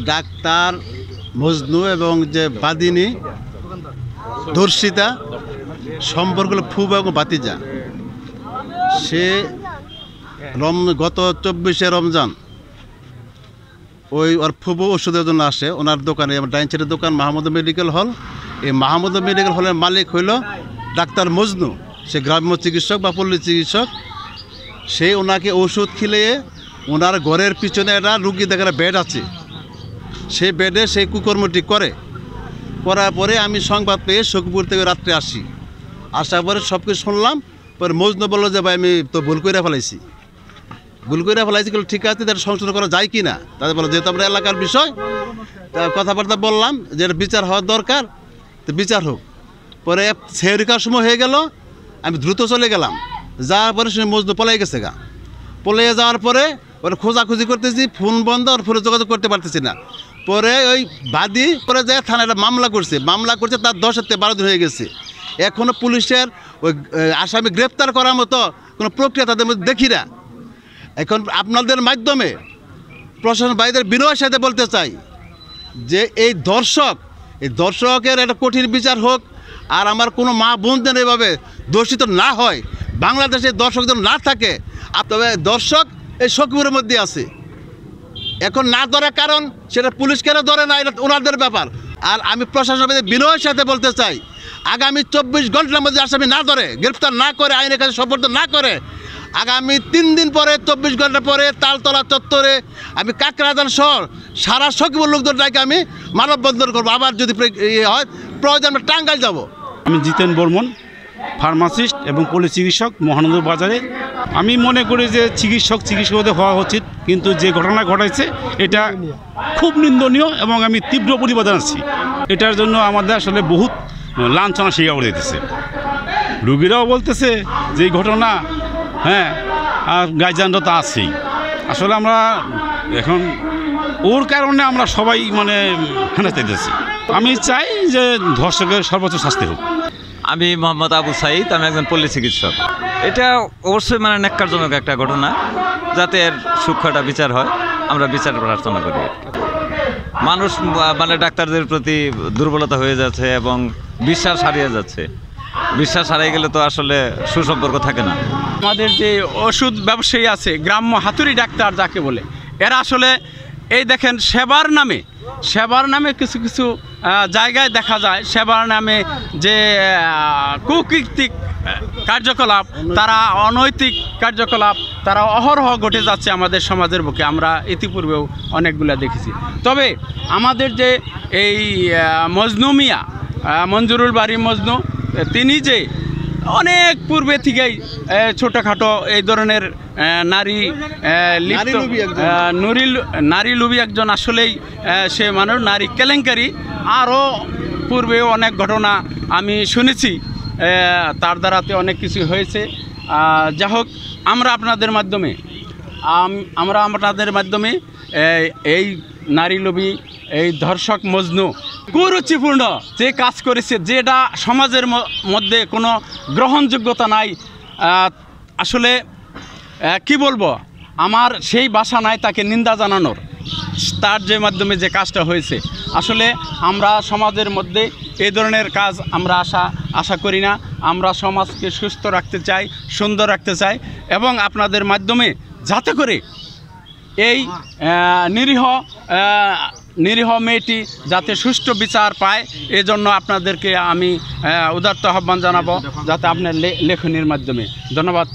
Doctor Majnu এবং যে বাদিনী ধর্ষিতা সম্পর্ক হলো ফুফা এবং ভাতিজা। সে গত 24শে রমজান ওর ফুফু ওষুধের জন্য আসে ওনার দোকানে, ডাইনছেটের দোকান মাহমুদ মেডিকেল হল। এই মাহমুদ মেডিকেল হলের মালিক হইল ডাক্তার মজনু। সে গ্রাম্য চিকিৎসক বা পল্লী চিকিৎসক। সে ওনাকে ওষুধ খিলিয়ে ওনার ঘরের পিছনে একটা রুগী দেখার বেড আছে, সেই বেডে সেই কুকর্মটি করার পরে আমি সংবাদ পেয়ে সখীপুর থেকে রাত্রে আসি। আসার পরে সব কিছু শুনলাম। পরে মজনু বললো যে ভাই আমি তো ভুল করে ফেলাইছি ঠিক আছে, তার সংশোধন করা যায় কি না। তাদের বলো যেহেতু আমরা এলাকার বিষয়, তা কথাবার্তা বললাম যে এটা বিচার হওয়ার দরকার, তো বিচার হোক। পরে সেহরিকার সময় হয়ে গেল, আমি দ্রুত চলে গেলাম। যাওয়ার পরে সে মজনু পলাই গেছে পলাইয়ে যাওয়ার পরে ওরা খোঁজাখুঁজি করতেছি, ফোন বন্ধ, আর ফোনে যোগাযোগ করতে পারতেছি না। পরে ওই বাদী পরে যায় থানায় একটা মামলা করছে তার 10 থেকে 12 দিন হয়ে গেছে। এখনও পুলিশের ওই আসামি গ্রেপ্তার করার মতো কোনো প্রক্রিয়া তাদের মধ্যে দেখি না। এখন আপনাদের মাধ্যমে প্রশাসন ভাইদের বিনয়ের সাথে বলতে চাই যে এই দর্শকের একটা কঠিন বিচার হোক, আর আমার কোনো মা বোনদের এভাবে দোষিত না হয়, বাংলাদেশে দর্শক যেন না থাকে। তবে দর্শক এই সখীপুরের মধ্যে আছে, এখন না ধরার কারণ সেটা পুলিশ কেন ধরে না, এটা ওনাদের ব্যাপার। আর আমি প্রশাসনের বিনয়ের সাথে বলতে চাই, আগামী 24 ঘন্টার মধ্যে আসামি না ধরে, গ্রেপ্তার না করে, আইনের কাছে সোপর্দ না করে, আগামী 3 দিন পরে 24 ঘন্টা পরে তালতলা চত্বরে আমি কাকরাদান শহর সারা সখীপুর লোকদের ডাকে আমি মানববন্ধন করবো। আবার যদি হয় প্রয়োজন আমরা টাঙ্গাইল যাব। আমি জিতেন বর্মন, ফার্মাসিস্ট এবং পল্লী চিকিৎসক, মহানন্দর বাজারে। আমি মনে করি যে চিকিৎসকদের হওয়া উচিত, কিন্তু যে ঘটনা ঘটাইছে এটা খুব নিন্দনীয় এবং আমি তীব্র প্রতিবাদ জানাচ্ছি। এটার জন্য আমাদের আসলে বহুত লাঞ্ছনা স্বীকার করে দিতেছে। রুগীরাও বলতেছে যে এই ঘটনা, হ্যাঁ, আর গাইজানরা তো আছেই। আসলে আমরা এখন ওর কারণে আমরা সবাই হেনা চাইতেছি। আমি চাই যে ধর্ষকের সর্বোচ্চ শাস্তি হোক। আমি মোহাম্মদ আবু সাইদ, আমি একজন পল্লী চিকিৎসক। এটা অবশ্যই ন্যাক্কারজনক একটা ঘটনা, যাতে এর সূক্ষ্মটা বিচার হয়, আমরা বিচার প্রার্থনা করি। মানুষ ডাক্তারদের প্রতি দুর্বলতা হয়ে যাচ্ছে এবং বিশ্বাস হারিয়ে যাচ্ছে। বিশ্বাস হারিয়ে গেলে তো আসলে সুসম্পর্ক থাকে না। আমাদের যে ওষুধ ব্যবসায়ী আছে, গ্রাম্য হাতুড়ি ডাক্তার যাকে বলে, এরা আসলে এই দেখেন সেবার নামে কিছু জায়গায় দেখা যায় সেবার নামে যে কুকীর্তিক কার্যকলাপ, তারা অনৈতিক কার্যকলাপ, তারা অহরহ ঘটে যাচ্ছে আমাদের সমাজের বুকে। আমরা ইতিপূর্বেও অনেকগুলো দেখেছি। তবে আমাদের যে এই মজনু মিয়া, মঞ্জুরুল বাড়ি মজনু, তিনি যে অনেক পূর্বে থেকেই ছোটোখাটো এই ধরনের নারী লুবি একজন, আসলেই সে নারী কেলেঙ্কারি। আরও পূর্বে অনেক ঘটনা আমি শুনেছি, তার দ্বারাতে অনেক কিছু হয়েছে। যা হোক, আমরা আপনাদের মাধ্যমে এই নারী লুবি, এই ধর্ষক মজনু কুরুচিপূর্ণ যে কাজ করেছে, যেটা সমাজের মধ্যে কোনো গ্রহণযোগ্যতা নাই। আসলে কি বলবো, আমার সেই ভাষা নাই তাকে নিন্দা জানানোর। তার যে মাধ্যমে যে কাজটা হয়েছে, আসলে আমরা সমাজের মধ্যে এই ধরনের কাজ আমরা আশা করি না। আমরা সমাজকে সুস্থ রাখতে চাই, সুন্দর রাখতে চাই, এবং আপনাদের মাধ্যমে যাতে করে এই নিরীহ মেয়েটি যাতে সুষ্ঠু বিচার পায়, এজন্য আপনাদেরকে আমি উদাত্ত আহ্বান জানাবো, যাতে আপনার লেখনীর মাধ্যমে। ধন্যবাদ।